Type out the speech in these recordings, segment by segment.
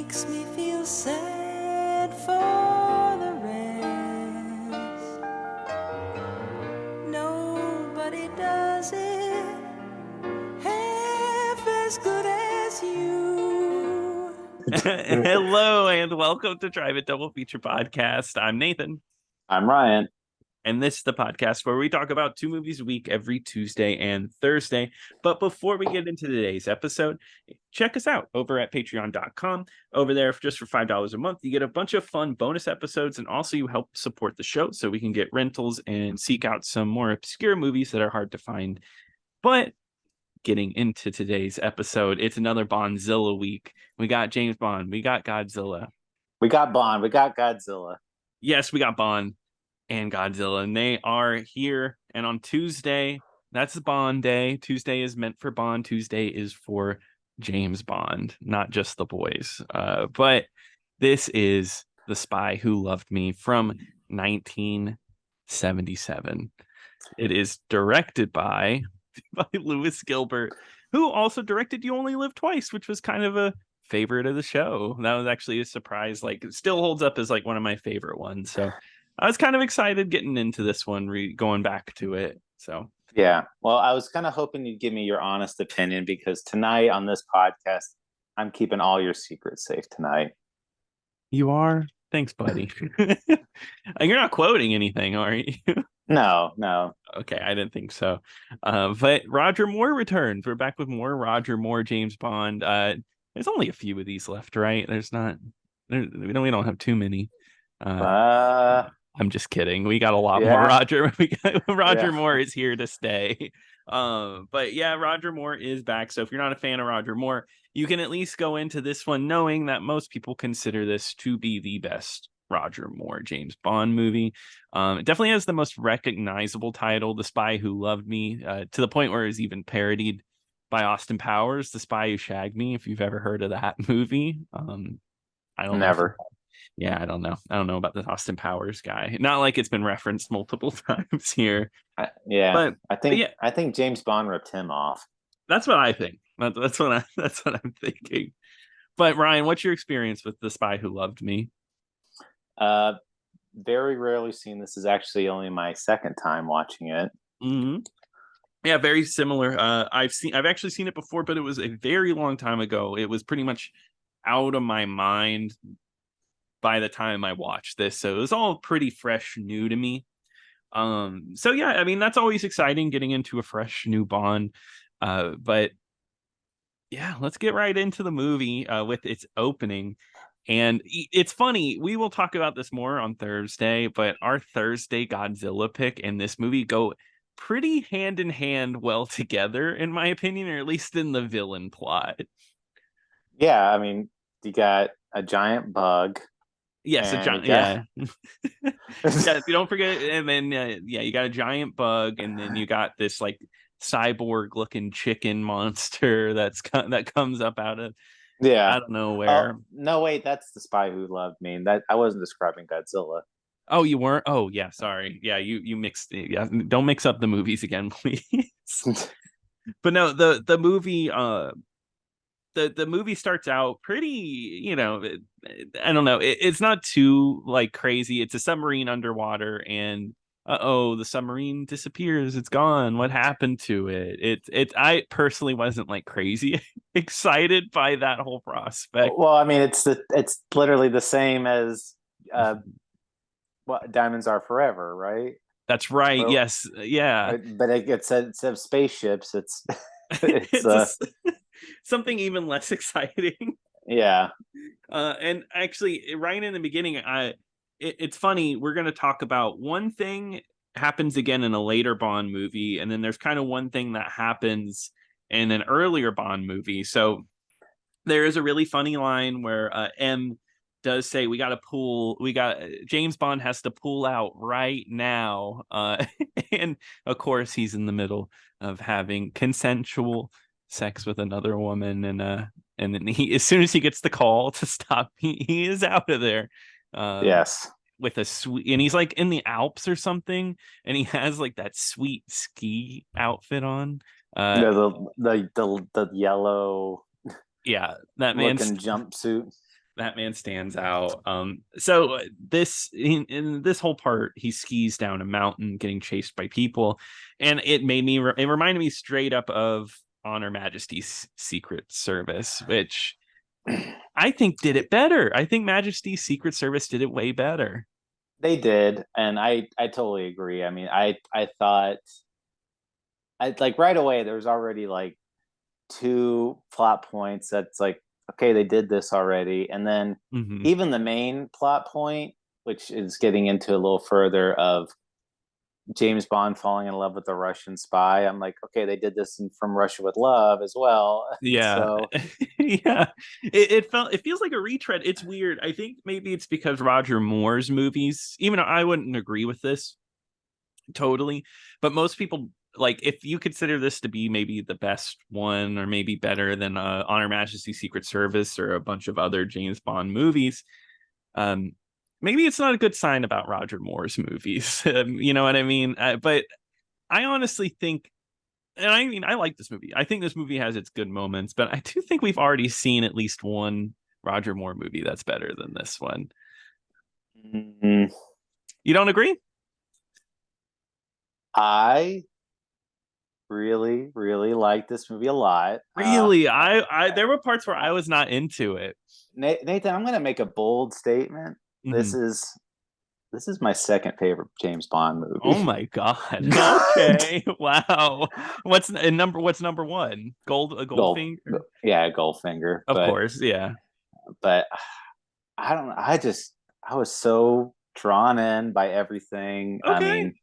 makes me feel sad for the rest. Nobody does it half as good as you. Hello and welcome to Drive It Double Feature Podcast. I'm Nathan. I'm Ryan. And this is the podcast where we talk about 2 movies a week every Tuesday and Thursday. But before we get into today's episode, check us out over at patreon.com. Over there, just for $5 a month, you get a bunch of fun bonus episodes, and also you help support the show so we can get rentals and seek out some more obscure movies that are hard to find. But getting into today's episode, it's another Bondzilla week. We got James Bond, we got Godzilla. We got Bond, we got Godzilla. Yes, we got Bond and Godzilla, and they are here. And on Tuesday, that's Bond Day. Tuesday is meant for Bond. Tuesday is for James Bond, not just the boys. But this is The Spy Who Loved Me from 1977. It is directed by Lewis Gilbert, who also directed You Only Live Twice, which was kind of a favorite of the show. That was actually a surprise. Like, it still holds up as like one of my favorite ones. So I was kind of excited getting into this one, going back to it. So yeah, well, I was kind of hoping you'd give me your honest opinion, because tonight on this podcast, I'm keeping all your secrets safe tonight. You are? Thanks, buddy. You're not quoting anything, are you? No. Okay, I didn't think so. But Roger Moore returns. We're back with more Roger Moore, James Bond. There's only a few of these left, right? We don't have too many. I'm just kidding. We got a lot more Roger. Roger Moore is here to stay. But yeah, Roger Moore is back. So if you're not a fan of Roger Moore, you can at least go into this one knowing that most people consider this to be the best Roger Moore James Bond movie. It definitely has the most recognizable title, The Spy Who Loved Me, to the point where it's even parodied by Austin Powers, The Spy Who Shagged Me, if you've ever heard of that movie. I don't Never. Yeah, I don't know. I don't know about the Austin Powers guy. Not like it's been referenced multiple times here. I think James Bond ripped him off. That's what I think. That's what I'm thinking. But Ryan, what's your experience with The Spy Who Loved Me? Very rarely seen. This is actually only my second time watching it. Mm-hmm. Yeah, very similar. I've actually seen it before, but it was a very long time ago. It was pretty much out of my mind by the time I watched this, so it was all pretty fresh, new to me. So yeah, I mean, that's always exciting, getting into a fresh new Bond. But yeah, let's get right into the movie with its opening. And it's funny, we will talk about this more on Thursday, but our Thursday Godzilla pick and this movie go pretty hand in hand well together, in my opinion, or at least in the villain plot. Yeah, I mean, you got a giant bug. Yes, a giant. Yeah. Yeah, you don't forget. And then you got a giant bug, and then you got this like cyborg-looking chicken monster that comes up out of I don't know where. No, wait, that's The Spy Who Loved Me. That I wasn't describing Godzilla. Oh, you weren't? Oh, yeah, sorry. Yeah, you mixed it. Yeah, don't mix up the movies again, please. But no, the movie the movie starts out pretty, I don't know. It's not too like crazy. It's a submarine underwater, and the submarine disappears. It's gone. What happened to it? I personally wasn't like crazy excited by that whole prospect. Well, I mean, it's literally the same as what Diamonds Are Forever, right? That's right. Well, yes. Yeah. But instead of spaceships, it's something even less exciting. Yeah. And actually, right in the beginning, it's funny. We're going to talk about one thing happens again in a later Bond movie, and then there's kind of one thing that happens in an earlier Bond movie. So there is a really funny line where M does say, James Bond has to pull out right now. And of course, he's in the middle of having consensual sex with another woman, and then as soon as he gets the call to stop, he is out of there. Yes, with a sweet, and he's like in the Alps or something, and he has like that sweet ski outfit on. The yellow, yeah, that man's jumpsuit. That man stands out. So this in this whole part, he skis down a mountain, getting chased by people, and it reminded me straight up of On Her Majesty's Secret Service, which I think did it better. I think Majesty's Secret Service did it way better. They did, and I totally agree. I mean, I thought I like right away there was already like two plot points that's like, okay, they did this already. And then Mhm. even the main plot point, which is getting into a little further of James Bond falling in love with a Russian spy. I'm like, okay, they did this From Russia with Love as well. Yeah. So Yeah. It feels like a retread. It's weird. I think maybe it's because Roger Moore's movies, even though I wouldn't agree with this totally, but most people, like, if you consider this to be maybe the best one or maybe better than On Her Majesty's Secret Service or a bunch of other James Bond movies, um maybe it's not a good sign about Roger Moore's movies. You know what I mean? But I honestly think, and I mean, I like this movie. I think this movie has its good moments, but I do think we've already seen at least one Roger Moore movie that's better than this one. mm, You don't agree? I really, really like this movie a lot. Really? I there were parts where I was not into it. Nathan, I'm going to make a bold statement. This Mhm. is this is my second favorite James Bond Oh movie. my god. Okay. Wow. What's number one? A Gold, Goldfinger? yeah, Goldfinger. Of course, yeah. But I don't. I was so drawn in by everything. I Okay. mean,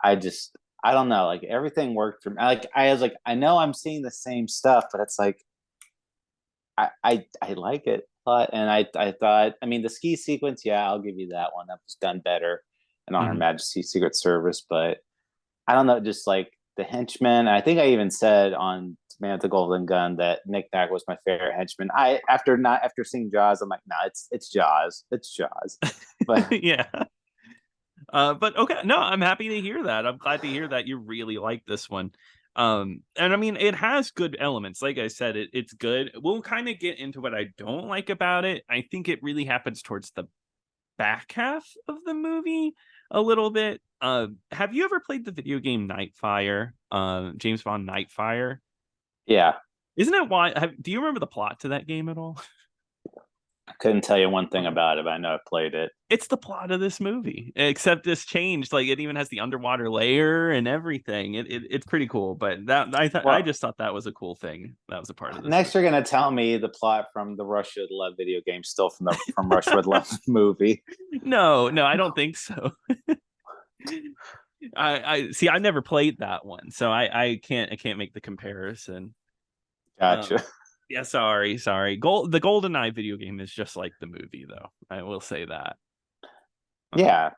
I don't know. Like everything worked for me. Like I was like, I know I'm seeing the same stuff, but it's like I like it a lot. And I thought, I mean, the ski sequence, yeah, I'll give you that one. That was done better in On Her Mhm. Majesty's Secret Service. But I don't know, just like the henchman. I think I even said on Man with the Golden Gun that Nick Nack was my favorite henchman. After seeing Jaws, I'm like, no, it's Jaws. It's Jaws. But Yeah. But okay, no, I'm happy to hear that. I'm glad to hear that you really like this one. And I mean, it has good elements. Like I said, it's good. We'll kind of get into what I don't like about it. I think it really happens towards the back half of the movie a little bit. Have you ever played the video game Nightfire? James Bond Nightfire? yeah, Isn't it why? Do you remember the plot to that game at all? I couldn't tell you one thing Okay. about it, but I know I played it. It's the plot of this movie, except it's changed. Like it even has the underwater layer and everything. It's pretty cool. But I Well, just thought that was a cool thing. That was a part of this movie. next you're gonna tell me the plot from the Russia with Love video game, still from the From Russia with Love movie. No, no, I don't think so. I see. I never played that one, so I can't make the comparison. Gotcha. Um, yeah, sorry. The GoldenEye video game is just like the movie, though. I will say that. Um, Yeah,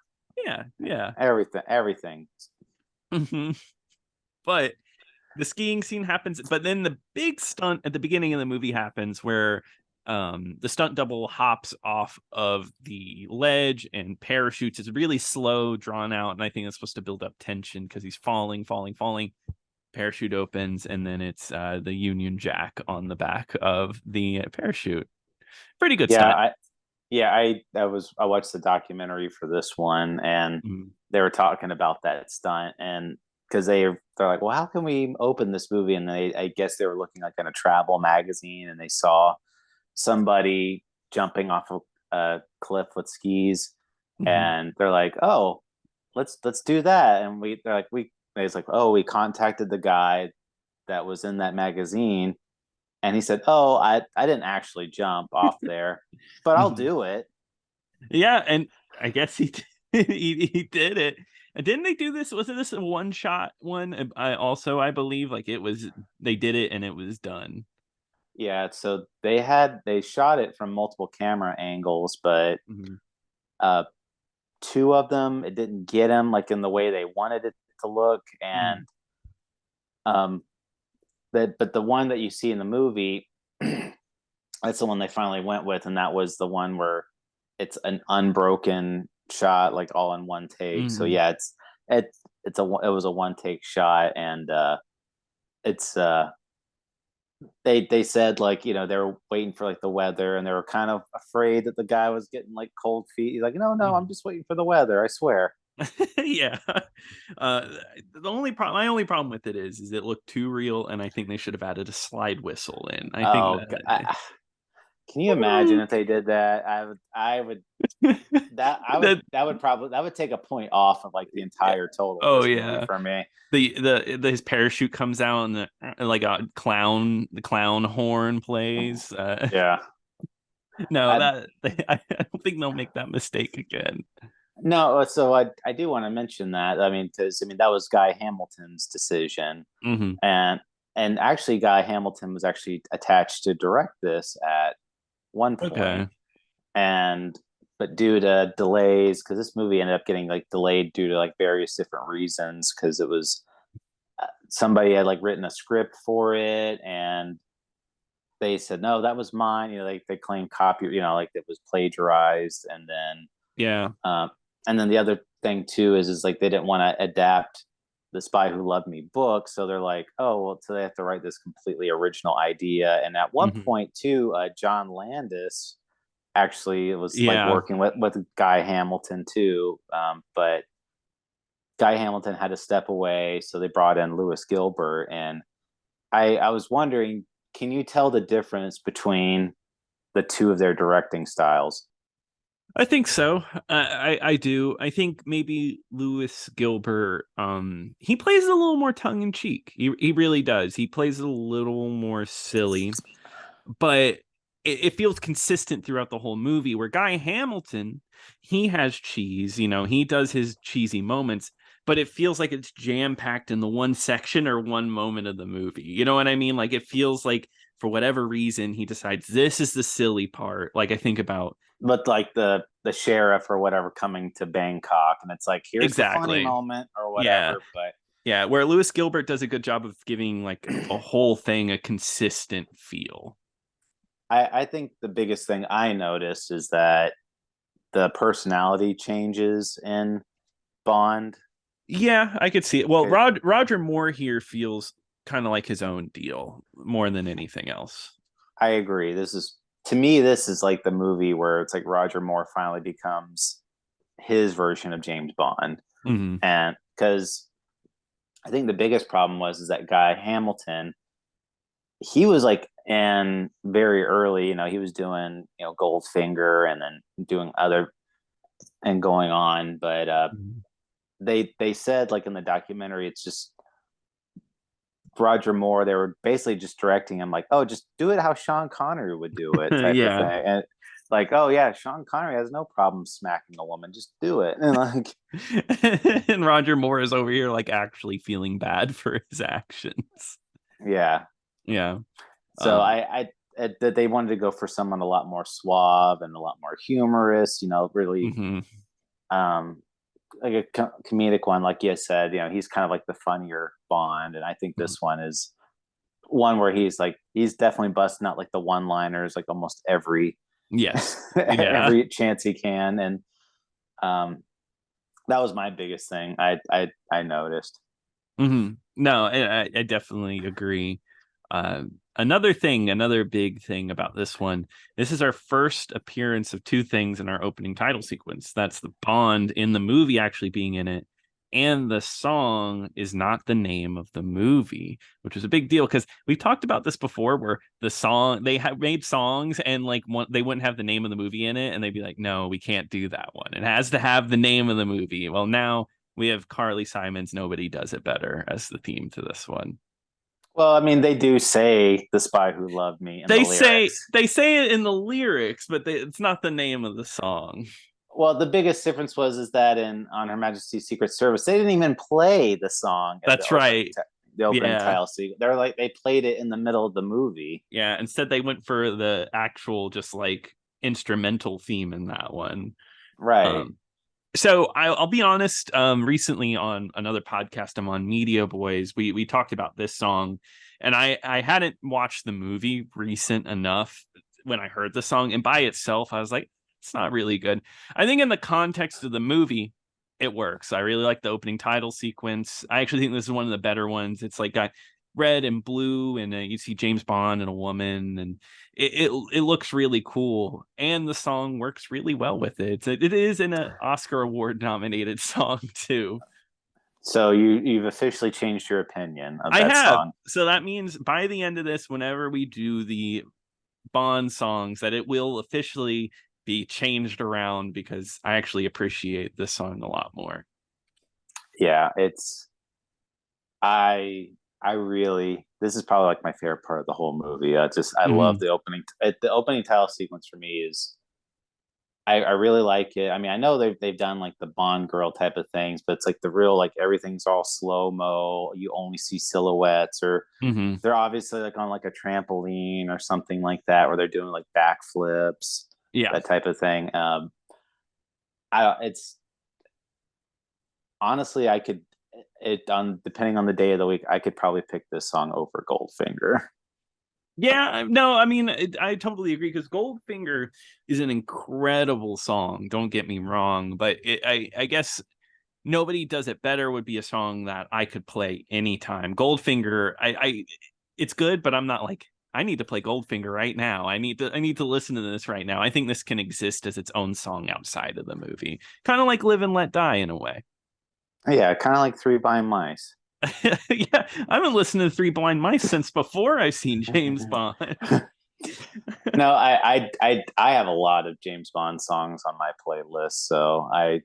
yeah, yeah. everything. But the skiing scene happens, but then the big stunt at the beginning of the movie happens where the stunt double hops off of the ledge and parachutes. It's really slow, drawn out, and I think it's supposed to build up tension because he's falling. Parachute opens, and then it's the Union Jack on the back of the parachute. Pretty good Yeah, stunt. I watched the documentary for this one, and Mm. they were talking about that stunt, and because they're like, well, how can we open this movie? And I guess they were looking like in a travel magazine, and they saw somebody jumping off a cliff with skis, Mhm. and they're like, oh, let's do that. And they're like, it's like, oh, we contacted the guy that was in that magazine, and he said, oh, I didn't actually jump off there, but I'll Mhm. do it. Yeah, and I guess he he did it. And didn't they do this? Wasn't this a one shot one? I believe like it was they did it and it was done. Yeah, so they shot it from multiple camera angles, but Mhm. uh two of them it didn't get them like in the way they wanted it to look, Mhm. and um but the one that you see in the movie, that's the one they finally went with, and that was the one where it's an unbroken shot, like all in one take. So Mhm. yeah, it was a one take shot, and it's they said like, they were waiting for like the weather, and they were kind of afraid that the guy was getting like cold feet. He's like, no, I'm just waiting for the weather, I swear. Yeah. Uh, my only problem with it is it looked too real, and I think they should have added a slide whistle in. I think Oh, can you imagine if they did that? I would that I would that. that would probably that would take a point off of like the entire total of Oh this movie yeah. for me. His parachute comes out and like the clown horn plays. Yeah. No, I, I don't think they'll make that mistake again. no, so I do want to mention that. I mean, because that was Guy Hamilton's decision, Hmm. and actually Guy Hamilton was actually attached to direct this at one Okay. point, and but due to delays, because this movie ended up getting like delayed due to like various different reasons, because it was somebody had like written a script for it, and they said no, that was mine. They claimed copy, like it was plagiarized, Yeah. um, and then the other thing too is like they didn't want to adapt the Spy Who Loved Me book, so they're like, oh well, so they have to write this completely original idea. And at one Hmm. point too, John Landis actually was like Yeah. working with Guy Hamilton too, but Guy Hamilton had to step away, so they brought in Lewis Gilbert. And I was wondering, can you tell the difference between the two of their directing styles? I think so. I do. I think maybe Lewis Gilbert, he plays it a little more tongue in cheek. He really does. He plays it a little more silly, but it feels consistent throughout the whole movie. Where Guy Hamilton, he has cheese. He does his cheesy moments, but it feels like it's jam packed in the one section or one moment of the movie. You know what I mean? Like it feels like for whatever reason he decides this is the silly part. Like I think about But like the sheriff or whatever coming to Bangkok, and it's like, here's the funny exactly. moment or Yeah. whatever. But Yeah, where Lewis Gilbert does a good job of giving like a whole thing a consistent feel. I think the biggest thing I noticed is that the personality changes in Bond. Yeah, I could see it. Well, Roger Moore here feels kind of like his own deal more than anything else. I agree. To me, this is like the movie where it's like Roger Moore finally becomes his version of James Bond. Hmm. And because I think the biggest problem was is that Guy Hamilton, he was like in very early, he was doing, Goldfinger, and then doing other and going on. But they said like in the documentary, it's just Roger Moore. They were basically just directing him like, oh, just do it how Sean Connery would do it, type of Yeah. thing. And like, oh yeah, Sean Connery has no problem smacking a woman, just do it. And like, And Roger Moore is over here like actually feeling bad for his actions. yeah. Yeah. So that they wanted to go for someone a lot more suave and a lot more humorous, really Mhm. um like a comedic one, like you said. He's kind of like the funnier Bond, and I think Mhm. this one is one where he's definitely busting out like the one liners like almost every Yes. Yeah. every chance he can. And um that was my biggest thing I noticed. No, I definitely agree. Another big thing about this one, this is our first appearance of two things in our opening title sequence. That's the Bond in the movie actually being in it, and the song is not the name of the movie, which was a big deal because we've talked about this before, where the song they have made songs and like they wouldn't have the name of the movie in it, and they'd be like, no, we can't do that one. It has to have the name of the movie. Well, now we have Carly Simon's "Nobody Does It Better" as the theme to this one. Well, I mean, they do say "The Spy Who Loved Me" in the lyrics. They say it in the lyrics, but it's not the name of the song. Well, the biggest difference was is that in On Her Majesty's Secret Service, they didn't even play the song at That's right. the opening Yeah. title sequence. They're like, they played it in the middle of the movie. Yeah. Instead, they went for the actual, just like instrumental theme in that one. Right. So I'll be honest. Recently on another podcast I'm on, Media Boys, we talked about this song, and I hadn't watched the movie recent enough when I heard the song, and by itself I was like, it's not really good. I think in the context of the movie, it works. I really like the opening title sequence. I actually think this is one of the better ones. It's like red and blue, and you see James Bond and a woman, and it looks really cool, and the song works really well with it. It is an Oscar award nominated song too. So you've officially changed your opinion of I that have. song. So that means by the end of this, whenever we do the Bond songs, that it will officially be changed around, because I actually appreciate this song a lot more. Yeah, it's I really, this is probably like my favorite part of the whole movie. I love the opening. The opening title sequence for me is I really like it. I mean, I know they've done like the Bond girl type of things, but it's like the real, like everything's all slow mo. You only see silhouettes, or they're obviously like on like a trampoline or something like that, where they're doing like backflips, Yeah. that type of thing. It's honestly, I could it on depending on the day of the week, I could probably pick this song over Goldfinger. Yeah, no, I mean, I totally agree, because Goldfinger is an incredible song. Don't get me wrong, but I guess Nobody Does It Better would be a song that I could play anytime. Goldfinger, it's good, but I'm not like, I need to play Goldfinger right now. I need to listen to this right now. I think this can exist as its own song outside of the movie, kind of like Live and Let Die in a way. Yeah, kind of like Three Blind Mice. Yeah, I've been listening to Three Blind Mice since before I've seen James Bond. No, I have a lot of James Bond songs on my playlist, so I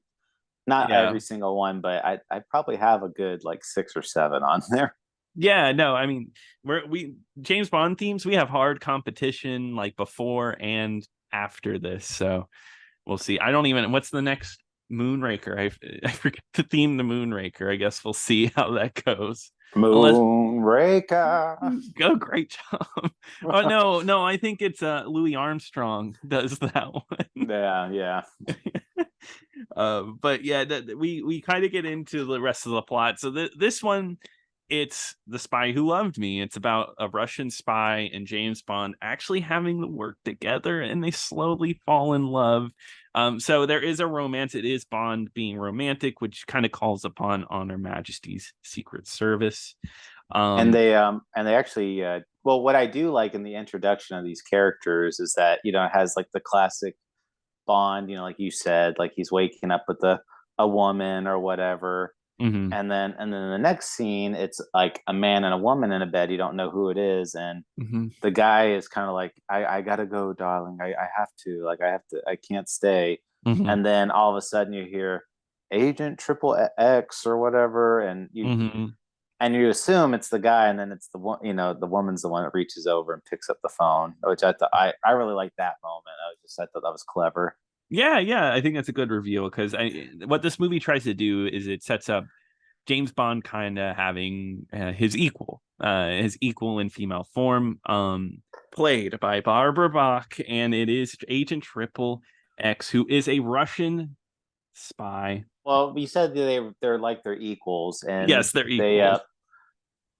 not Yeah. every single one, but I probably have a good like 6 or 7 on there. Yeah, no, I mean, we James Bond themes, we have hard competition like before and after this, so we'll see. I don't even, what's the next Moonraker? I forget the theme to Moonraker. I guess we'll see how that goes. Unless Moonraker. go, great job. Oh no, I think it's Louis Armstrong does that one. Yeah. But yeah, we kind of get into the rest of the plot. So this one, it's The Spy Who Loved Me. It's about a Russian spy and James Bond actually having to work together, and they slowly fall in love. So there is a romance. It is Bond being romantic, which kind of calls upon On Her Majesty's Secret Service. And they actually well, what I do like in the introduction of these characters is that, it has like the classic Bond, like you said, like he's waking up with a woman or whatever. And then the next scene, it's like a man and a woman in a bed. You don't know who it is, and the guy is kind of like, I gotta go, darling. I have to. Like I can't stay. And then all of a sudden you hear Agent Triple X or whatever, and you assume it's the guy, and then it's the one. The woman's the one that reaches over and picks up the phone, which I really like that moment. I thought that was clever. Yeah, I think that's a good reveal, because what this movie tries to do is it sets up James Bond kind of having his equal in female form, played by Barbara Bach, and it is Agent Triple X, who is a Russian spy. Well, you said they're like they're equals, and Yes, they're they equals.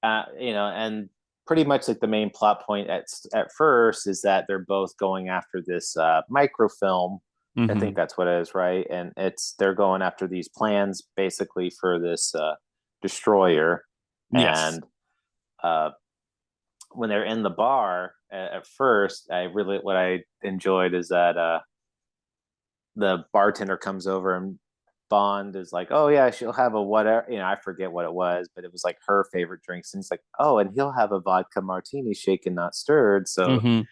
and pretty much like the main plot point at first is that they're both going after this microfilm. I think that's what it is, right? And they're going after these plans basically for this destroyer. Yes. And when they're in the bar at first, what I enjoyed is that the bartender comes over, and Bond is like, "Oh yeah, she'll have a whatever." I forget what it was, but it was like her favorite drinks, and he's like, "Oh, and he'll have a vodka martini, shaken not stirred." So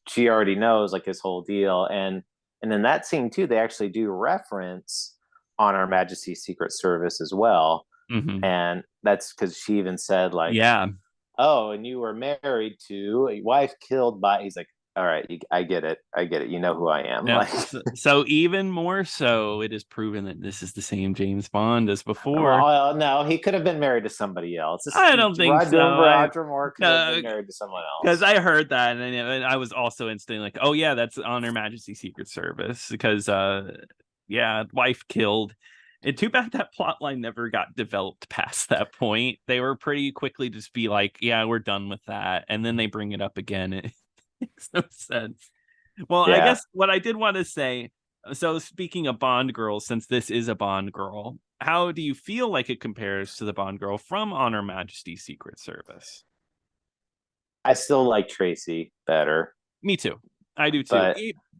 she already knows like his whole deal, and in that scene too, they actually do reference On Her Majesty's Secret Service as well, and that's because she even said like, Yeah. "Oh, and you were married to a wife killed by." He's like, "All right, I get it. You know who I am." Yeah. Like, So even more so, it is proven that this is the same James Bond as before. well, no, he could have been married to somebody else. I don't think so. Roger Moore could have been married to someone Because else. I heard that, and I was also instantly like, "Oh yeah, that's On Her Majesty's Secret Service." Because yeah, wife killed. And too bad that plot line never got developed past that point. They were pretty quickly just be like, "Yeah, we're done with that," and then they bring it up again. It makes no sense. Well, I Yeah. guess what I did want to say. So speaking of Bond girls, since this is a Bond girl, how do you feel like it compares to the Bond girl from On Her Majesty's Secret Service? I still like Tracy better, Me too. I do too. but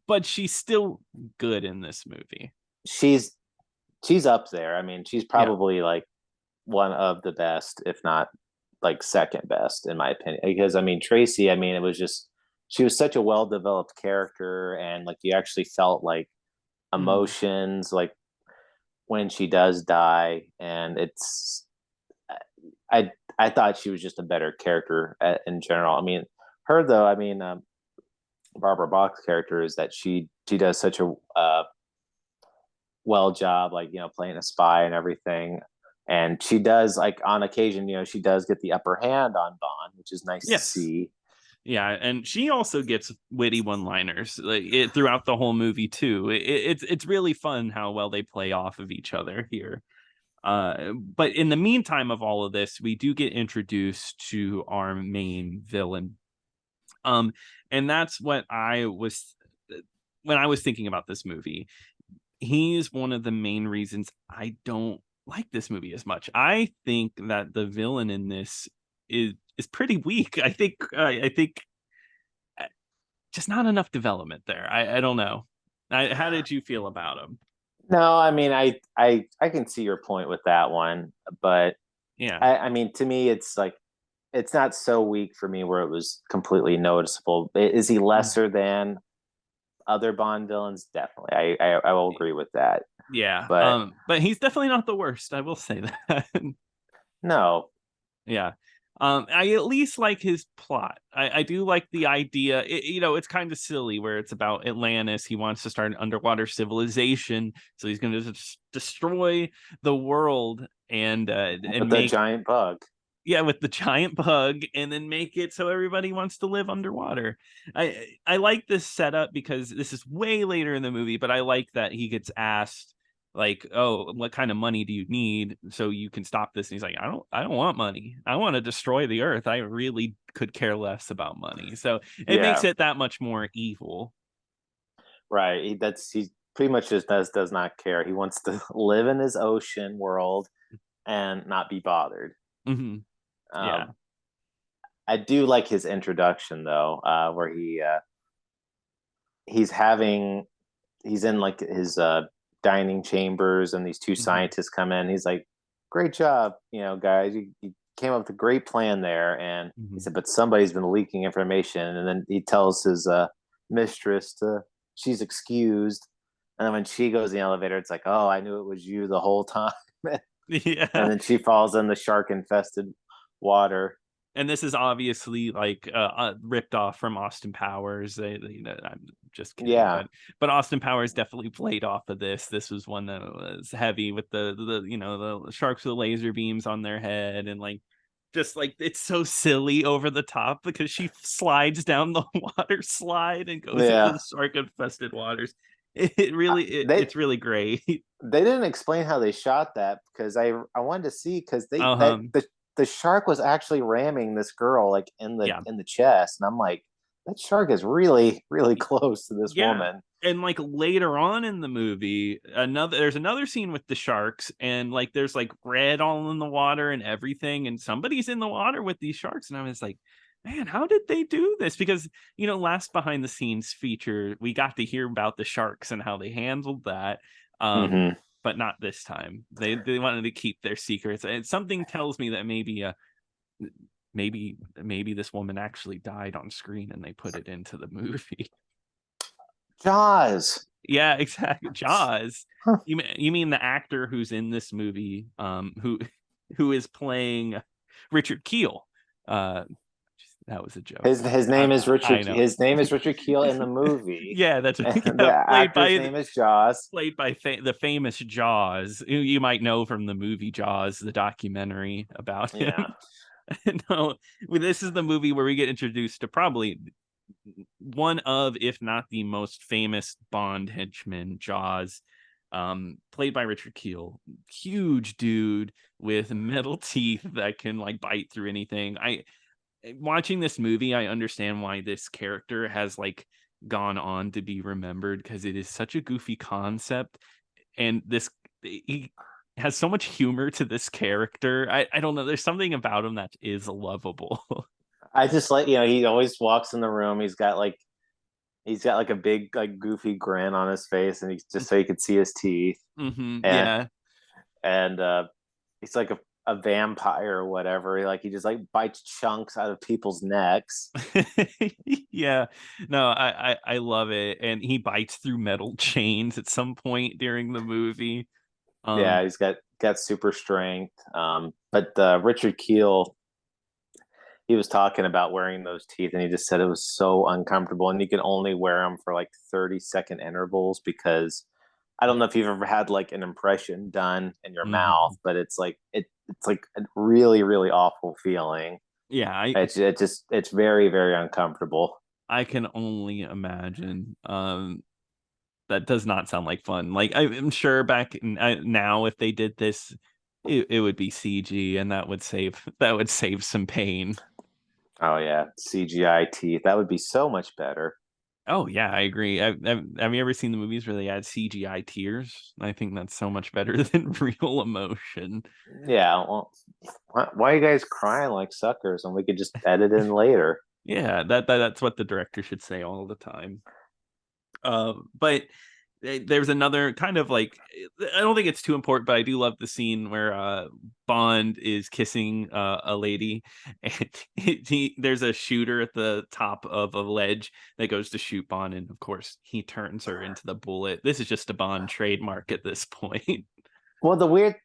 But she's still good in this movie. she's she's up there. I mean, she's Yeah. probably like one of the best, if not like second best, in my opinion. Because I mean, Tracy, I mean, it was just she was such a well developed character, and like you actually felt like Mhm. emotions, like when she does die, and it's I thought she was just a better character in general. I mean, her though, I mean, Barbara Bach's character is that she does such a well job, like playing a spy and everything. And she does like on occasion, she does get the upper hand on Bond, which is nice to Yes. see. Yeah, and she also gets witty one-liners like throughout the whole movie too. It's really fun how well they play off of each other here. But in the meantime of all of this, we do get introduced to our main villain. Um, and that's what I was when I was thinking about this movie. He's one of the main reasons I don't like this movie as much. I think that the villain in this is pretty weak. I think just not enough development there. I don't know. How did you feel about him? No, I mean, I can see your point with that one, but Yeah. I mean, to me, it's like it's not so weak for me where it was completely noticeable. Is he lesser than other Bond villains? Definitely, I will agree with that. Yeah. But But he's definitely not the worst. I will say that. no, Yeah. I at least like his plot. I do like the idea. It's kind of silly where it's about Atlantis. He wants to start an underwater civilization, so he's going to destroy the world and with the make giant bug. yeah with the giant bug, and then make it so everybody wants to live underwater. I like this setup because this is way later in the movie, but I like that he gets asked like, oh, what kind of money do you need so you can stop this? And he's like, I don't want money. I want to destroy the earth. I really could care less about money. So it makes Yeah, it that much more evil. right. He pretty much just does not care. He wants to live in his ocean world and not be bothered. Hmm. Yeah. Um, I do like his introduction though, where he's having he's in like his dining chambers, and these two Hmm. scientists come in. He's like, "Great job, guys! You came up with a great plan there." And he Hmm. said, "But somebody's been leaking information." And then he tells his mistress to she's excused. And then when she goes in the elevator, it's like, "Oh, I knew it was you the whole time." And Yeah. then she falls in the shark infested water. And this is obviously like ripped off from Austin Powers. I'm just kidding, Yeah, but Austin Powers definitely played off of this. This was one that was heavy with the sharks with the laser beams on their head, and like just like it's so silly over the top because she slides down the water slide and goes into yeah. the shark infested waters. It really They it's really great. they didn't explain how they shot that, because I wanted to see, because they that Um, the shark was actually ramming this girl like yeah. in the chest, and I'm like, that shark is really close to this Yeah. woman. And like later on in the movie, there's another scene with the sharks, and like there's like red all in the water and everything, and somebody's in the water with these sharks, and I was like, man, how did they do this? Because last behind the scenes feature, we got to hear about the sharks and how they handled that. Um, Hmm. but not this time. They wanted to keep their secrets, and something tells me that maybe this woman actually died on screen and they put it into the movie. Jaws. Yeah, exactly. Jaws. Huh. You mean the actor who's in this movie, who is playing Richard Keel? Uh, that was a joke. His name is I Richard. know. His name is Richard Keel in the movie, Yeah, that's and yeah, the actor's name is Jaws. played by the famous Jaws. You might know from the movie Jaws, the documentary about Yeah. him. No, well, this is the movie where we get introduced to probably one of, if not the most famous Bond henchman, Jaws, played by Richard Keel. Huge dude with metal teeth that can like bite through anything. I Watching this movie, I understand why this character has like gone on to be remembered, because it is such a goofy concept, and this he has so much humor to this character. I don't know. There's something about him that is lovable. I just like, he always walks in the room. He's got like a big like goofy grin on his face, and he's just so you could see his teeth. And Yeah. and he's like a vampire or whatever. Like he just like bites chunks out of people's necks. Yeah. No, I love it. And he bites through metal chains at some point during the movie. Yeah, he's got super strength. But Richard Keel, he was talking about wearing those teeth, and he just said it was so uncomfortable, and you can only wear them for like 30-second intervals because I don't know if you've ever had like an impression done in your mouth, Mhm. but it's like a really really awful feeling. Yeah, It's very very uncomfortable. I can only imagine. That does not sound like fun. Like I'm sure now, if they did this, it would be CG, and that would save some pain. Oh yeah, CGI teeth, that would be so much better. Oh yeah, I agree. Have you ever seen the movies where they add CGI tears? I think that's so much better than real emotion. Yeah, well, why are you guys crying like suckers, and we could just edit in later? Yeah, that's what the director should say all the time. But there's another kind of like, I don't think it's too important, but I do love the scene where Bond is kissing a lady, and there's a shooter at the top of a ledge that goes to shoot Bond, and of course he turns her into the bullet. This is just a Bond trademark at this point. Well, the weird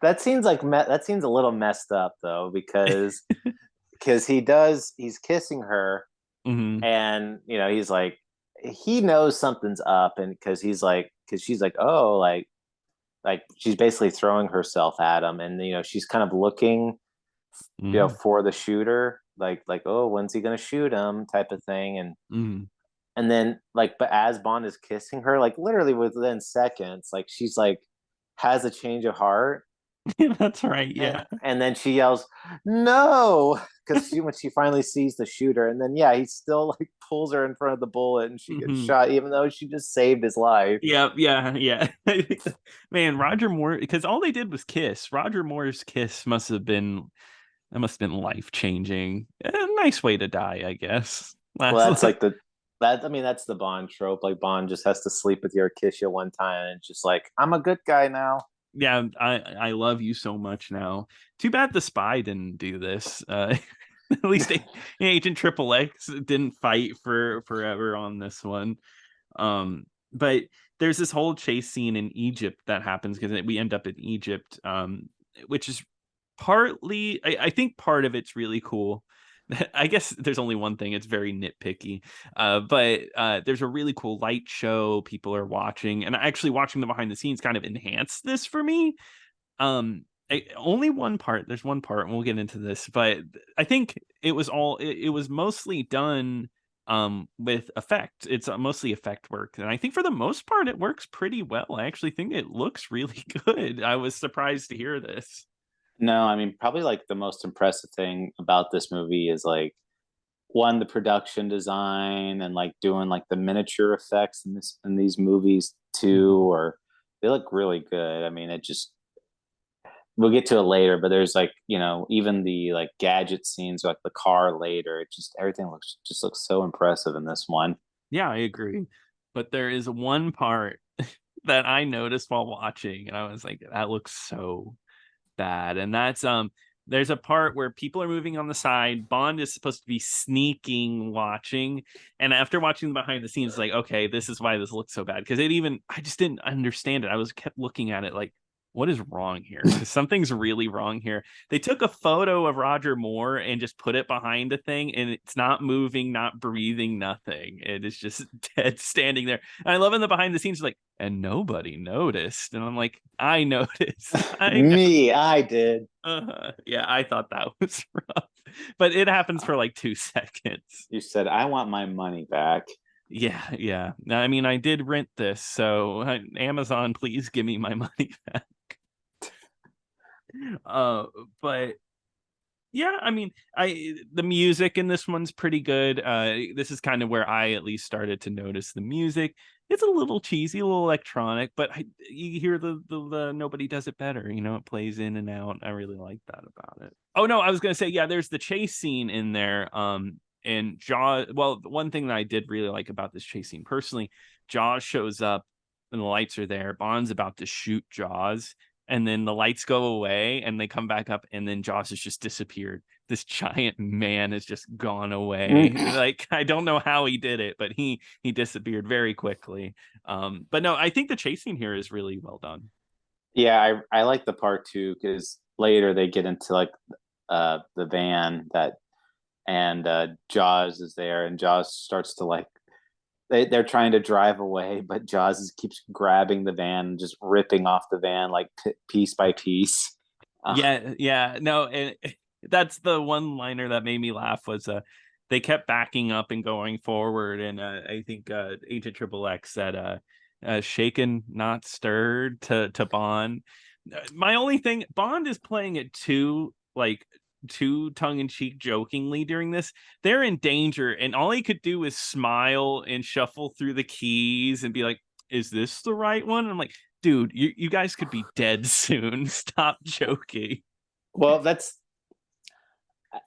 that seems like that seems a little messed up though, because he's kissing her, Hmm. and he's like, he knows something's up, and because she's like, oh, like she's basically throwing herself at him, and she's kind of looking Hmm. for the shooter, like, oh, when's he gonna shoot him, type of thing. Hmm. And then like, but as Bond is kissing her, like literally within seconds, like she's like has a change of heart. That's right. and, Yeah. and then she yells no, because when she finally sees the shooter, and then yeah, he still like pulls her in front of the bullet, and she gets Hmm. shot even though she just saved his life. Yeah, yeah, yeah. Man, Roger Moore, because all they did was kiss. Roger Moore's kiss must have been life changing. A nice way to die, I guess. Well, Last, that's like I mean, that's the Bond trope. Like Bond just has to sleep with you or kiss you one time, and it's just like, I'm a good guy now. yeah, I love you so much now. Too bad the spy didn't do this. At least Agent Triple X didn't fight for forever on this one. But there's this whole chase scene in Egypt that happens because we end up in Egypt, which is partly, I think part of it's really cool. I guess there's only one thing, it's very nitpicky. But there's a really cool light show people are watching, and actually watching the behind the scenes kind of enhanced this for me. Only one part, there's one part, and we'll get into this, but I think it was mostly done with effect. It's mostly effect work, and I think for the most part it works pretty well. I actually think it looks really good. I was surprised to hear this. No, I mean, probably like the most impressive thing about this movie is like, one, the production design, and like doing like the miniature effects in these movies too, Mhm. or they look really good. I mean, it just, we'll get to it later, but there's like, even the like gadget scenes, like the car later, it just, everything looks so impressive in this one. Yeah, I agree. But there is one part that I noticed while watching, and I was like, that looks so bad. And that's there's a part where people are moving on the side. Bond is supposed to be sneaking watching. And after watching the behind the scenes, like, okay, this is why this looks so bad. Because I just didn't understand it. I was kept looking at it like, what is wrong here? Because something's really wrong here. They took a photo of Roger Moore and just put it behind a thing, and it's not moving, not breathing, nothing. It is just dead standing there. And I love in the behind the scenes, like, and nobody noticed. And I'm like, I noticed. I Me, I did. Yeah, I thought that was rough, but it happens for like 2 seconds. You said, I want my money back. Yeah, yeah. I mean, I did rent this, so Amazon, please give me my money back. Uh, but Yeah, I mean, the music in this one's pretty good. This is kind of where I at least started to notice the music. It's a little cheesy, a little electronic, but you hear the nobody does it better. You know, it plays in and out. I really like that about it. Oh no, I was gonna say, yeah, there's the chase scene in there. And Jaws. Well, one thing that I did really like about this chase scene personally, Jaws shows up and the lights are there. Bond's about to shoot Jaws, and then the lights go away and they come back up, and then Joss has just disappeared. This giant man has just gone away. Like, I don't know how he did it, but he disappeared very quickly. But no, I think the chasing here is really well done. Yeah, I like the part too, because later they get into like the van that, and Jaws is there, and Jaws starts to like, they're trying to drive away, but Jaws keeps grabbing the van and just ripping off the van like piece by piece. Yeah, no, and that's the one liner that made me laugh was they kept backing up and going forward, and I think Agent Triple X said shaken not stirred to Bond. My only thing, Bond is playing it too tongue-in-cheek jokingly during this. They're in danger, and all he could do is smile and shuffle through the keys and be like, is this the right one? I'm like, dude, you guys could be dead soon. Stop joking. Well, that's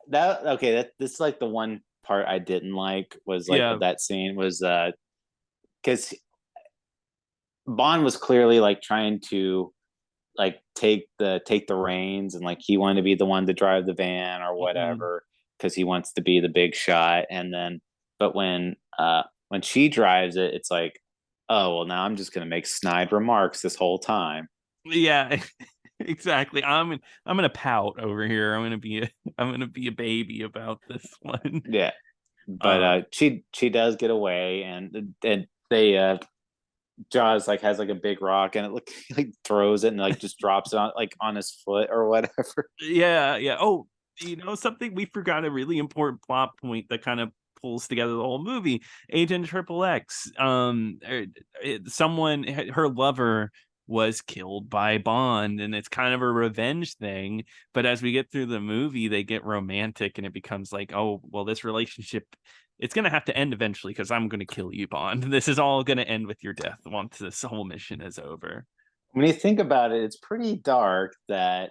that. Okay, this is like the one part I didn't like was like Yeah. that scene was because Bond was clearly like trying to like take the reins, and like he wanted to be the one to drive the van or whatever, because he wants to be the big shot. And then, but when she drives it, it's like, oh well, now I'm just gonna make snide remarks this whole time. Yeah, exactly. I'm gonna pout over here. I'm gonna be a baby about this one. Yeah, but she does get away, and they Jaws like has like a big rock, and it look like throws it and like just drops it on like on his foot or whatever. Yeah. Oh, something we forgot, a really important plot point that kind of pulls together the whole movie. Agent Triple X, someone, her lover was killed by Bond, and it's kind of a revenge thing. But as we get through the movie, they get romantic, and it becomes like, oh, well, this relationship, it's going to have to end eventually because I'm going to kill you, Bond. This is all going to end with your death once this whole mission is over. When you think about it, it's pretty dark that,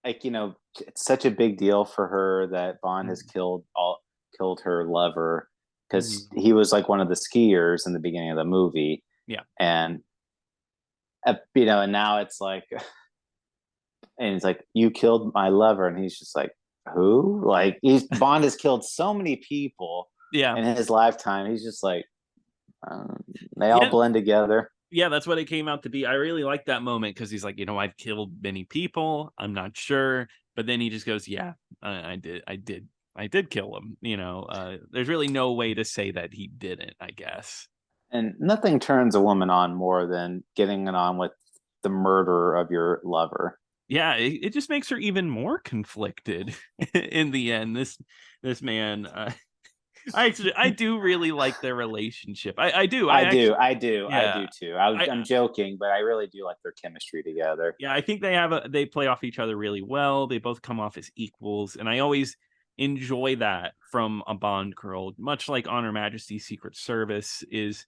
like, it's such a big deal for her that Bond has killed her lover, because he was like one of the skiers in the beginning of the movie. Yeah. And and now it's like, and it's like, you killed my lover, and he's just like, who? Like, Bond has killed so many people in his lifetime. He's just like, they all blend together. Yeah, that's what it came out to be. I really like that moment because he's like, I've killed many people. I'm not sure, but then he just goes, yeah, I did kill him. There's really no way to say that he didn't, I guess. And nothing turns a woman on more than getting it on with the murderer of your lover. Yeah, it just makes her even more conflicted in the end. This man, I do really like their relationship. I do. I do too. I'm joking, but I really do like their chemistry together. Yeah, I think they play off each other really well. They both come off as equals, and I always enjoy that from a Bond girl. Much like On Her Majesty's Secret Service, is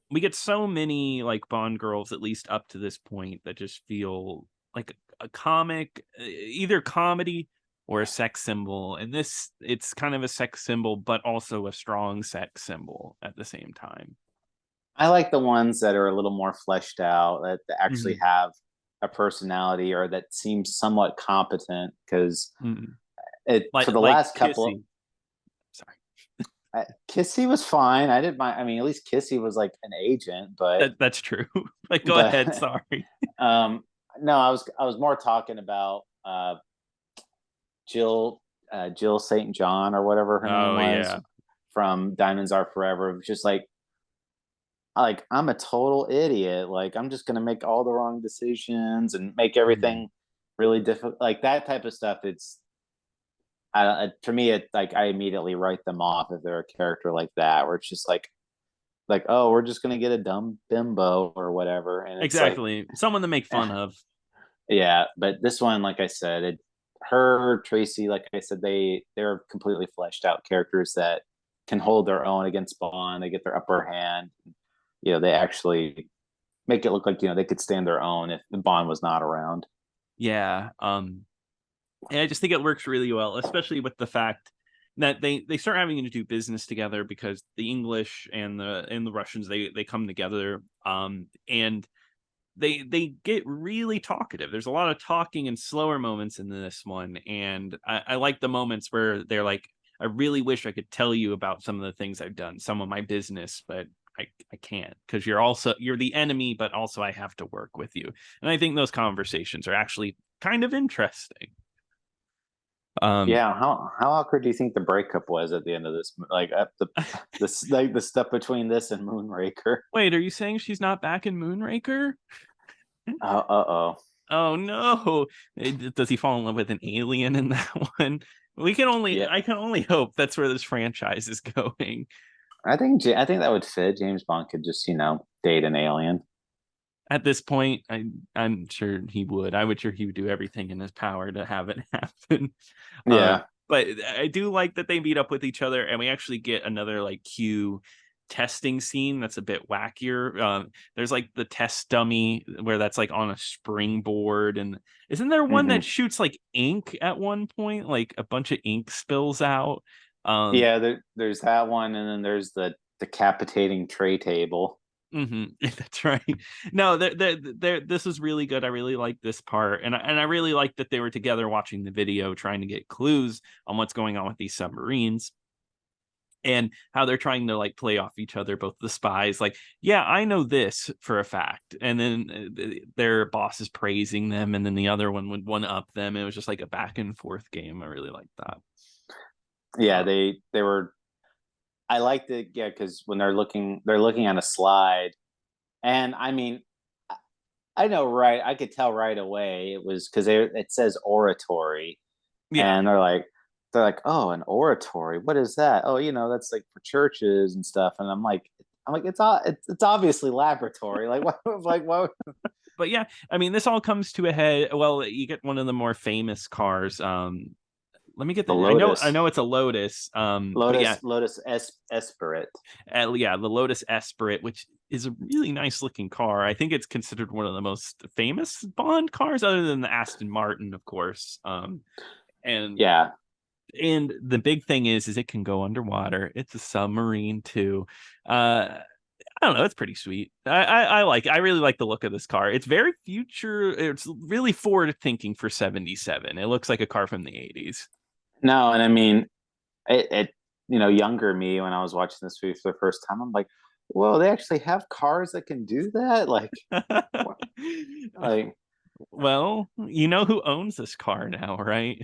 we get so many like Bond girls, at least up to this point, that just feel like a comic, either comedy or a sex symbol. And it's kind of a sex symbol, but also a strong sex symbol at the same time. I like the ones that are a little more fleshed out, that actually have a personality or that seem somewhat competent, because for the last couple. Sorry. Kissy was fine. I didn't mind. I mean, at least Kissy was like an agent, but that's true. Like, go ahead. Sorry. No, I was more talking about Jill St. John or whatever her name was, from Diamonds Are Forever. It was just like I'm a total idiot. Like, I'm just gonna make all the wrong decisions and make everything really difficult. Like that type of stuff. It's for me, it's like I immediately write them off if they're a character like that, where it's just like, oh, we're just gonna get a dumb bimbo or whatever. And it's exactly, someone to make fun of. Yeah, but this one, like I said, her, Tracy, like I said, they're completely fleshed out characters that can hold their own against Bond. They get their upper hand. They actually make it look like they could stand their own if Bond was not around. Yeah. And I just think it works really well, especially with the fact that they start having to do business together because the English and the Russians they come together. And they get really talkative. There's a lot of talking and slower moments in this one, and I like the moments where they're like, I really wish I could tell you about some of the things I've done, some of my business, but I can't because you're the enemy, but also I have to work with you. And I think those conversations are actually kind of interesting. Yeah, how awkward do you think the breakup was at the end of this? Like the stuff between this and Moonraker. Wait, are you saying she's not back in Moonraker? Oh. Oh no! Does he fall in love with an alien in that one? Yeah, I can only hope that's where this franchise is going. I think that would fit. James Bond could just date an alien. At this point, I'm sure he would. I would sure he would do everything in his power to have it happen. Yeah. But I do like that they meet up with each other, and we actually get another like Q testing scene that's a bit wackier. There's like the test dummy where that's like on a springboard, and isn't there one that shoots like ink at one point? Like a bunch of ink spills out. Yeah, there's that one, and then there's the decapitating tray table. That's right. No, this is really good. I really like this part, and I really like that they were together watching the video, trying to get clues on what's going on with these submarines, and how they're trying to like play off each other, both the spies. Like, yeah, I know this for a fact, and then their boss is praising them, and then the other one would one up them. It was just like a back and forth game. I really like that. Yeah, they were. I liked it, yeah, because when they're looking at a slide, and I mean, I know, right? I could tell right away it was because it says oratory, Yeah. and they're like, oh, an oratory. What is that? Oh, that's like for churches and stuff. And I'm like, it's obviously laboratory. Like what? Like what? But yeah, I mean, this all comes to a head. Well, you get one of the more famous cars. Let me get The I Lotus, know it's a Lotus. But yeah, Lotus Esprit. yeah, the Lotus Esprit, which is a really nice looking car. I think it's considered one of the most famous Bond cars, other than the Aston Martin, of course. And Yeah. and the big thing is it can go underwater. It's a submarine too. I don't know. It's pretty sweet. I really like the look of this car. It's very future. It's really forward thinking for 77. It looks like a car from the 80s. No, and I mean, it younger me when I was watching this movie for the first time, I'm like, whoa, they actually have cars that can do that? Like, Well, you know who owns this car now, right?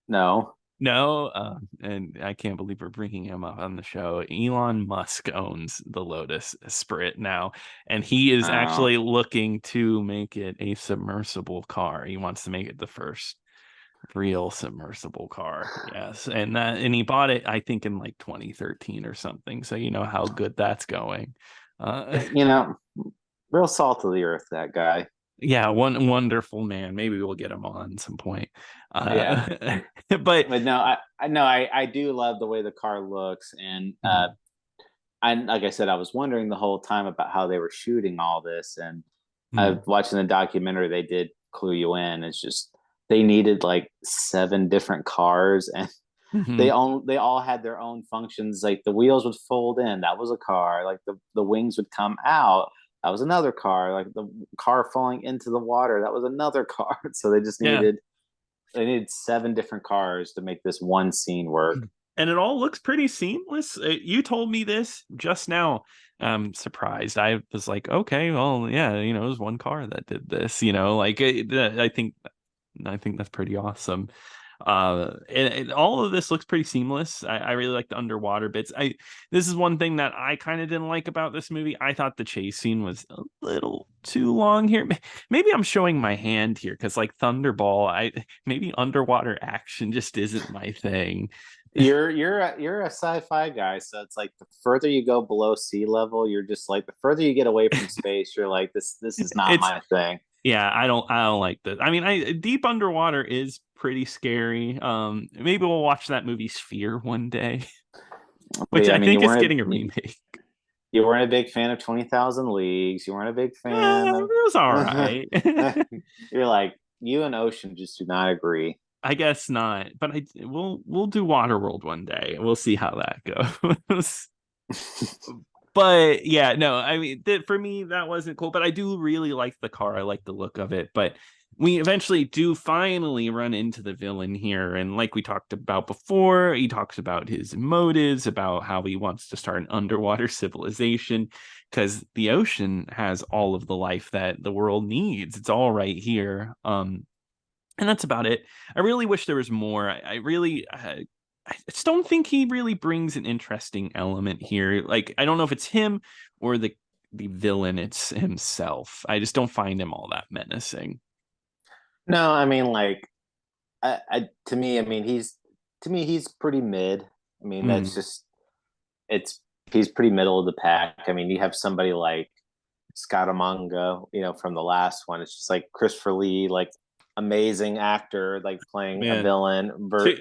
no. No, and I can't believe we're bringing him up on the show. Elon Musk owns the Lotus Esprit now, and he is Oh. actually looking to make it a submersible car. He wants to make it the first real submersible car. Yes, and he bought it, I think, in like 2013 or something. So you know how good that's going. You know, real salt of the earth, that guy. Yeah, one wonderful man. Maybe we'll get him on some point. Yeah. But But no, I know I do love the way the car looks, and I like I said, I was wondering the whole time about how they were shooting all this, and watching the documentary, they did clue you in. It's just they needed like 7 different cars, and they all had their own functions. Like the wheels would fold in, that was a car. Like the wings would come out, that was another car. Like the car falling into the water, that was another car. So yeah, they needed 7 different cars to make this one scene work. and it all looks pretty seamless. You told me this just now. I'm surprised. I was like, okay, well, yeah, it was one car that did this. Like I think that's pretty awesome. And all of this looks pretty seamless. I really like the underwater bits. This is one thing that I kind of didn't like about this movie. I thought the chase scene was a little too long here. Maybe I'm showing my hand here because like Thunderball, maybe underwater action just isn't my thing. You're a sci-fi guy, so it's like the further you go below sea level, you're just like the further you get away from space, you're like this is not It's my thing. Yeah, I don't like this. I mean, I Deep Underwater is pretty scary. Maybe we'll watch that movie Sphere one day, But which yeah, I I mean, think is getting a remake. you weren't a big fan of 20,000 Leagues. You weren't a big fan It was all right. of. You're like, you and Ocean just do not agree. I guess not, but we'll do Waterworld one day. We'll see how that goes. But yeah, no, I mean, for me that wasn't cool. But I do really like the car. I like the look of it. But we eventually do finally run into the villain here, and like we talked about before, he talks about his motives, about how he wants to start an underwater civilization because the ocean has all of the life that the world needs. It's all right here. And that's about it. I really wish there was more. I really, I just don't think he really brings an interesting element here. Like, I don't know if it's him or the villain it's himself. I just don't find him all that menacing. No, I mean, like, to me, he's pretty mid. I mean, that's Mm, just it's he's pretty middle of the pack. I mean, you have somebody like Scaramanga, from the last one. It's just like Christopher Lee, like amazing actor, like playing a man. villain. Too,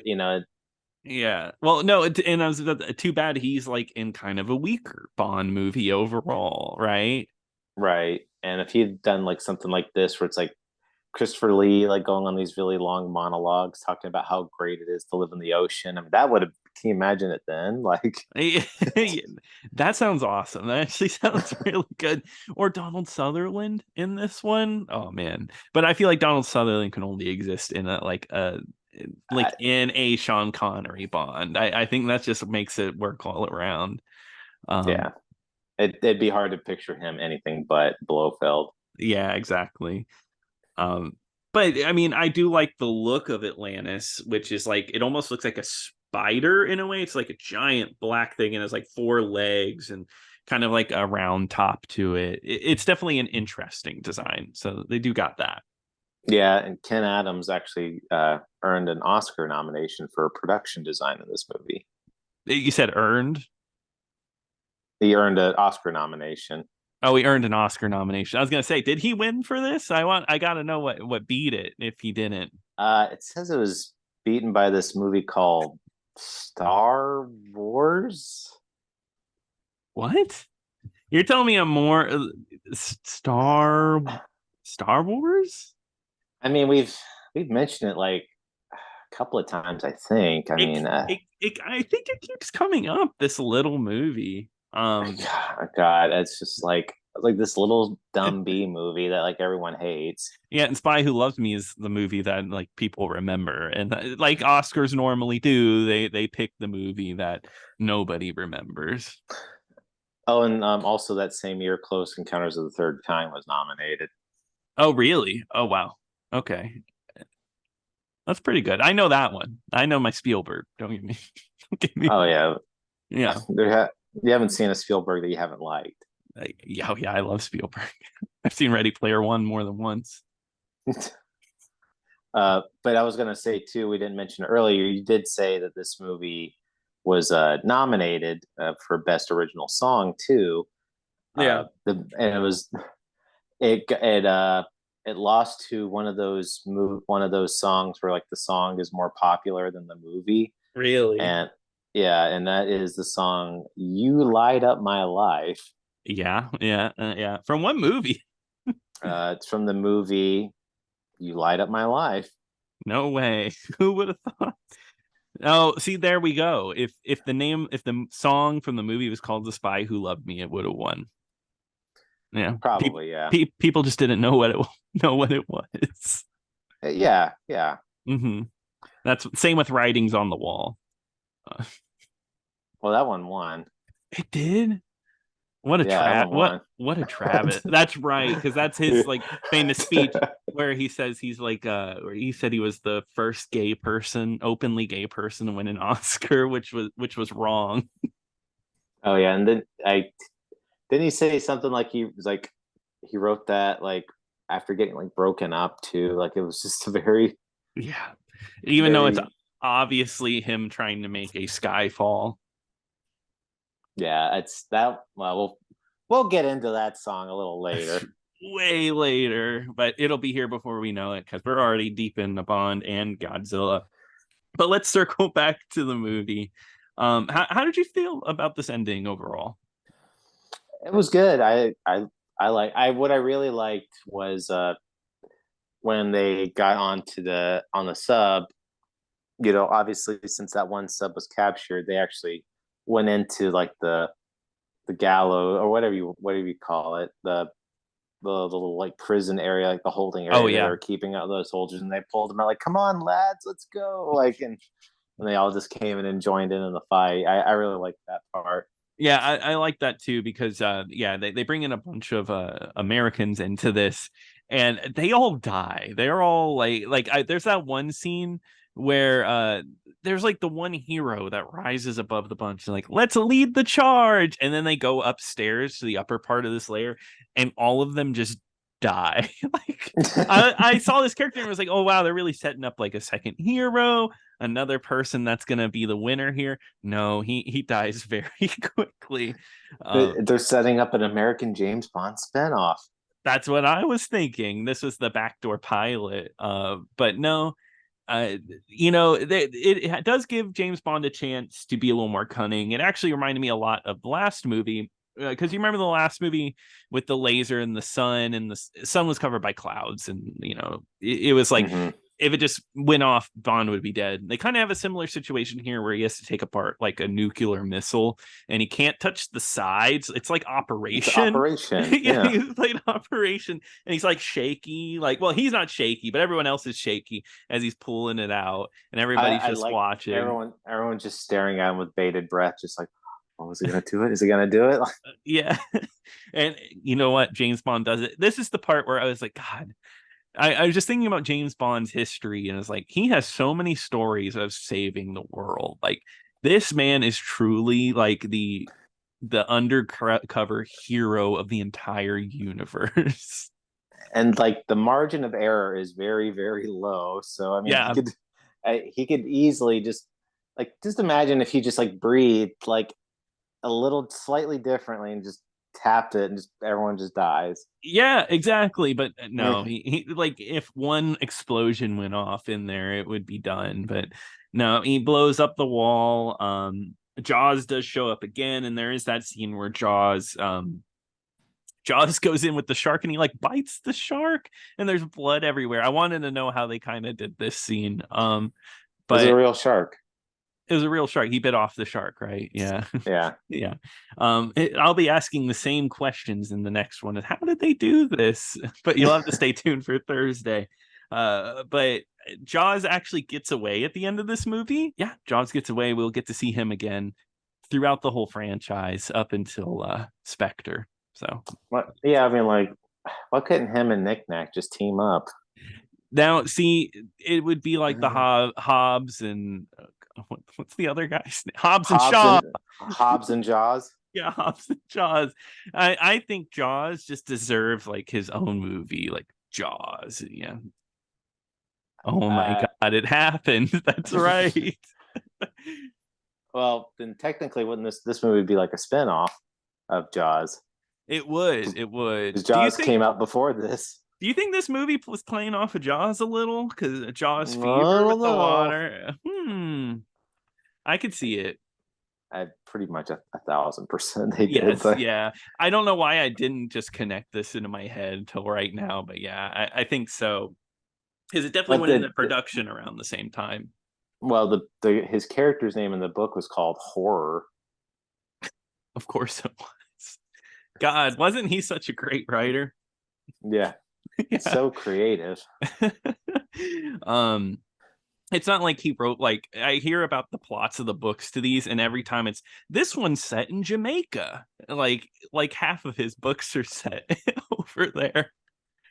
yeah. Well, no, and I was too bad he's like in kind of a weaker Bond movie overall, right? Right. And if he'd done like something like this, where it's like Christopher Lee, like going on these really long monologues, talking about how great it is to live in the ocean. I mean, that would have. Can you imagine it then? Like, That sounds awesome. That actually sounds really good. Or Donald Sutherland in this one. Oh man. But I feel like Donald Sutherland can only exist in I, in a Sean Connery Bond. I think that just makes it work all around. Um yeah, it'd be hard to picture him anything but Blofeld. yeah, exactly. Um, but I mean, I do like the look of Atlantis, which is like it almost looks like a spider in a way. It's like a giant black thing and has like four legs and kind of like a round top to it. It's definitely an interesting design. So they do got that. Yeah, and Ken Adams actually earned an Oscar nomination for production design in this movie. You said earned. He earned an Oscar nomination. Oh, he earned an Oscar nomination. I was gonna say, did he win for this? I gotta know what beat it if he didn't. It says it was beaten by this movie called Star Wars. What? You're telling me a more Star Wars? I mean, we've mentioned it like a couple of times, I think. I mean, I think it keeps coming up. This little movie. God, it's just like this little dumb B movie that like everyone hates. Yeah, and Spy Who Loves Me is the movie that like people remember, and like Oscars normally do, they pick the movie that nobody remembers. Oh, and also that same year, Close Encounters of the Third Kind was nominated. Oh, really? Oh, wow. Okay, that's pretty good. I know that one. I know my Spielberg. Don't get me. Don't get me. Oh yeah, Yeah. you haven't seen a Spielberg that you haven't liked. Yeah, oh, yeah. I love Spielberg. I've seen Ready Player One more than once. But I was gonna say too, we didn't mention earlier. You did say that this movie was nominated for Best Original Song too. Yeah. And it lost to one of those songs where like the song is more popular than the movie, Really? and yeah, and that is the song "You Light Up My Life." Yeah. Yeah. Yeah. From what movie? It's from the movie "You Light Up My Life." No way. Who would have thought? Oh, see, there we go. If the song from the movie was called "The Spy Who Loved Me," it would have won. Yeah, Probably, yeah. people just didn't know what it know what it was. Yeah, yeah. Hmm. That's same with Writings on the Wall. Uh, Well, that one won. it did. What a Yeah, that trap! one won. What a Travis. That's right, because that's his like famous speech where he says he's like where he said he was the first gay person, openly gay person to win an Oscar, which was wrong. Oh yeah, and then I didn't he say something like he was like he wrote that like after getting like broken up too. Like it was just a very Yeah. Even though it's very obviously him trying to make a Skyfall. yeah. It's that. Well, we'll get into that song a little later. way later, but it'll be here before we know it because we're already deep in the Bond and Godzilla. But let's circle back to the movie. How did you feel about this ending overall? It was good. I what I really liked was when they got on the sub, obviously since that one sub was captured, they actually went into like the gallows or whatever you call it, the little like prison area, like the holding area. Oh They yeah, were keeping out those soldiers, and they pulled them out like, "Come on, lads, let's go!" Like, and they all just came in and joined in the fight. I really liked that part. yeah, I like that too because yeah, they bring in a bunch of Americans into this, and they all die. They're all there's that one scene where there's like the one hero that rises above the bunch and like, let's lead the charge, and then they go upstairs to the upper part of this layer, and all of them just die. Like I saw this character and was like, oh wow, they're really setting up like a second hero, another person that's gonna be the winner here. No, he dies very quickly. They're setting up an American James Bond spinoff. That's what I was thinking. This was the backdoor pilot. But no, it does give James Bond a chance to be a little more cunning. It actually reminded me a lot of the last movie. Because you remember the last movie with the laser and the sun, and the sun was covered by clouds, and it was like, Mhm. if it just went off, Bond would be dead. They kind of have a similar situation here where he has to take apart like a nuclear missile, and he can't touch the sides. It's like Operation. Operation. Yeah, Yeah. he's like Operation, and he's like shaky. Like, well, he's not shaky, but everyone else is shaky as he's pulling it out, and everybody's I just like watching. everyone's just staring at him with bated breath, just like, oh, is he gonna do it? Is he gonna do it? Yeah. And you know what? James Bond does it. This is the part where I was like, God, I was just thinking about James Bond's history, and it's like he has so many stories of saving the world. Like, this man is truly like the undercover hero of the entire universe. And like the margin of error is very, very low. So I mean, Yeah. he could easily just imagine if he just like breathed like a little slightly differently and just tapped it, and just everyone just dies. Yeah, exactly. But no, he like, if one explosion went off in there, it would be done. But no, he blows up the wall. Jaws does show up again, and there is that scene where Jaws goes in with the shark, and he like bites the shark, and there's blood everywhere. I wanted to know how they kind of did this scene. Was it a But real shark? it was a real shark. He bit off the shark, right? Yeah. Yeah. Yeah. I'll be asking the same questions in the next one. How did they do this? But you'll have to stay tuned for Thursday. But Jaws actually gets away at the end of this movie. Yeah, Jaws gets away. We'll get to see him again throughout the whole franchise up until Spectre. So What? Yeah, I mean, like, why couldn't him and Knick Knack just team up? now, see, it would be like the Hobbs and what's the other guy's name? Hobbs and Shaw. Hobbs and Jaws. Yeah, Hobbs and Jaws. I think Jaws just deserve like his own movie, like Jaws. Yeah. Oh my God, it happened. That's right. Well, then technically, wouldn't this movie be like a spin-off of Jaws? It would. It would. Because Jaws came out before this. Do you think this movie was playing off of Jaws a little? Because Jaws I fever don't with the know. water. I could see it. I pretty much 1,000% they did. Yes, But yeah. I don't know why I didn't just connect this into my head until right now, but yeah, I think so. Because it definitely went into production around the same time. well, his character's name in the book was called Horror. Of course it was. God, wasn't he such a great writer? Yeah. Yeah. So creative. It's not like he wrote, like, I hear about the plots of the books to these, and every time it's this one's set in Jamaica. Like half of his books are set over there.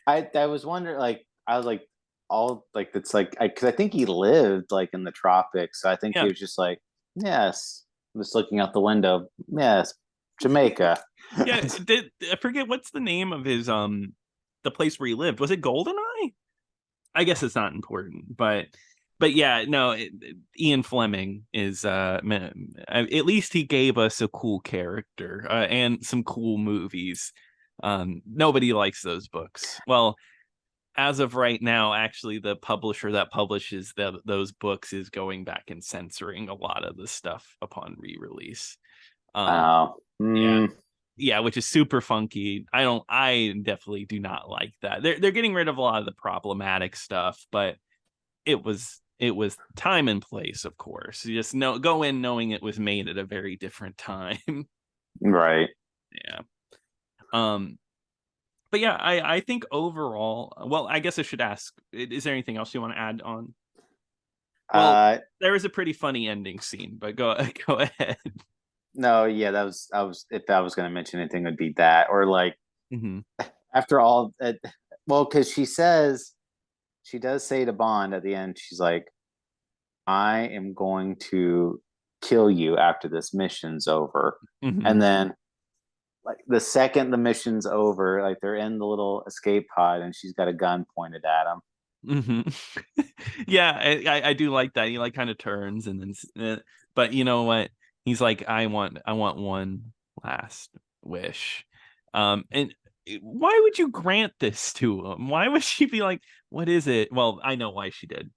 I was wondering, like, I was like, all like, it's like, because I think he lived like in the tropics. So I think he was just like, yes, I'm just looking out the window. Yes, Jamaica. Yeah, I forget what's the name of his the place where he lived. Was it Goldeneye? I guess it's not important, but yeah, no, Ian Fleming is at least he gave us a cool character and some cool movies. Nobody likes those books. Well, as of right now, actually, the publisher that publishes those books is going back and censoring a lot of the stuff upon re-release. Oh, Yeah, which is super funky. I definitely do not like that. They're getting rid of a lot of the problematic stuff, but it was time and place, of course. You just go in knowing it was made at a very different time. right. Yeah. But yeah, I think overall, well, I guess I should ask, is there anything else you want to add on? Well, there was a pretty funny ending scene, but go ahead. No, yeah, if I was going to mention anything, it would be that, or like after all, well, because she does say to Bond at the end, she's like, "I am going to kill you after this mission's over," and then like the second the mission's over, like they're in the little escape pod, and she's got a gun pointed at him. Yeah, I do like that. He like kind of turns and then, but you know what? He's like, I want one last wish. And why would you grant this to him? Why would she be like, what is it? Well, I know why she did.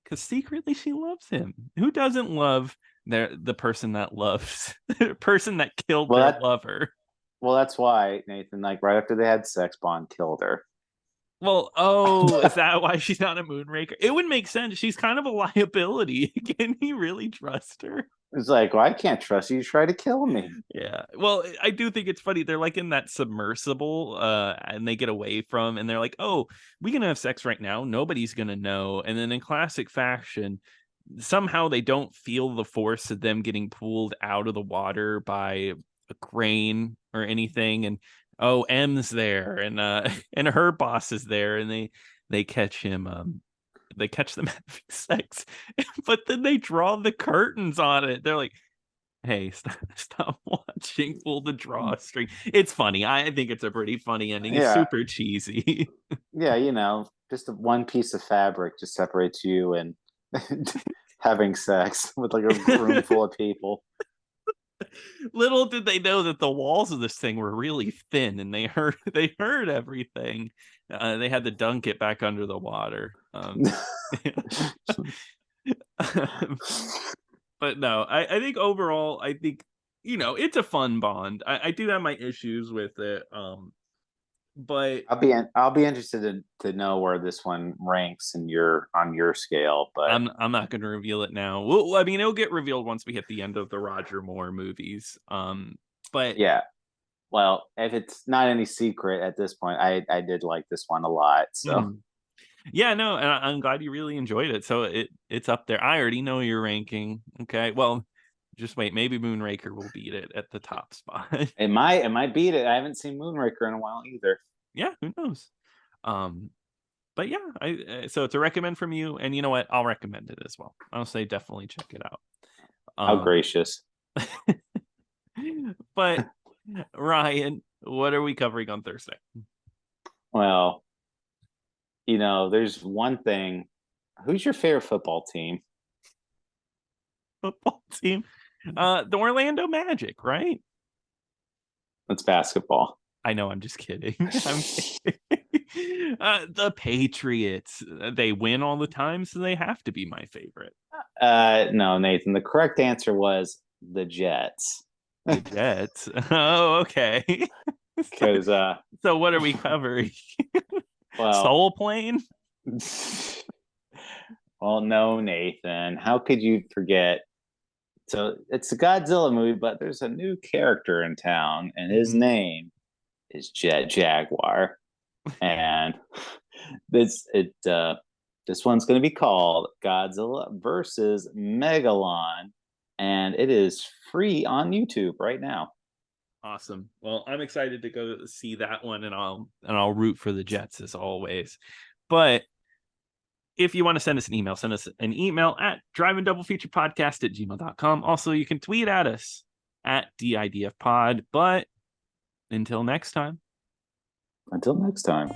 Because secretly she loves him. Who doesn't love the person that loves the person that killed their lover? Well, that's why, Nathan, like right after they had sex, Bond killed her. Well, is that why she's not a moonraker? It would make sense. She's kind of a liability. Can he really trust her? It's like, well, I can't trust you. You try to kill me. Yeah. Well, I do think it's funny. They're like in that submersible, and they get away from, and they're like, "Oh, we can have sex right now. Nobody's gonna know." And then in classic fashion, somehow they don't feel the force of them getting pulled out of the water by a crane or anything. And M's there, and and her boss is there, and they catch him. They catch them having sex, but then they draw the curtains on it. They're like, "Hey, stop watching. Pull the drawstring." It's funny. I think it's a pretty funny ending. It's super cheesy. Yeah, just one piece of fabric just separates you and having sex with like a room full of people. Little did they know that the walls of this thing were really thin, and they heard everything. They had to dunk it back under the water. But no, I think overall, I think it's a fun Bond. I do have my issues with it, but I'll be interested to know where this one ranks on your scale. But I'm not going to reveal it now. Well, I mean, it'll get revealed once we hit the end of the Roger Moore movies. But yeah, well, if it's not any secret at this point, I did like this one a lot. So yeah, no, and I'm glad you really enjoyed it. So it's up there. I already know your ranking. Okay, well, just wait. Maybe Moonraker will beat it at the top spot. It might beat it. I haven't seen Moonraker in a while either. Yeah, who knows? But yeah, so it's a recommend from you, and you know what? I'll recommend it as well. I'll say definitely check it out. How gracious. But Ryan, what are we covering on Thursday? Well, there's one thing. Who's your favorite football team? Football team? The Orlando Magic, right? It's basketball. I know, I'm just kidding. I'm kidding. The Patriots, they win all the time, so they have to be my favorite. No, Nathan. The correct answer was the Jets. The Jets. Oh, okay. Because so what are we covering? Well, Soul Plane? Well, no, Nathan. How could you forget? So it's a Godzilla movie, but there's a new character in town, and his name is Jet Jaguar. And this one's going to be called Godzilla versus Megalon, and it is free on YouTube right now. Awesome. Well, I'm excited to go see that one, and I'll root for the Jets as always. But if you want to send us an email at driveandoublefeaturepodcast@gmail.com. Also, you can tweet at us at DIDFpod. But until next time. Until next time.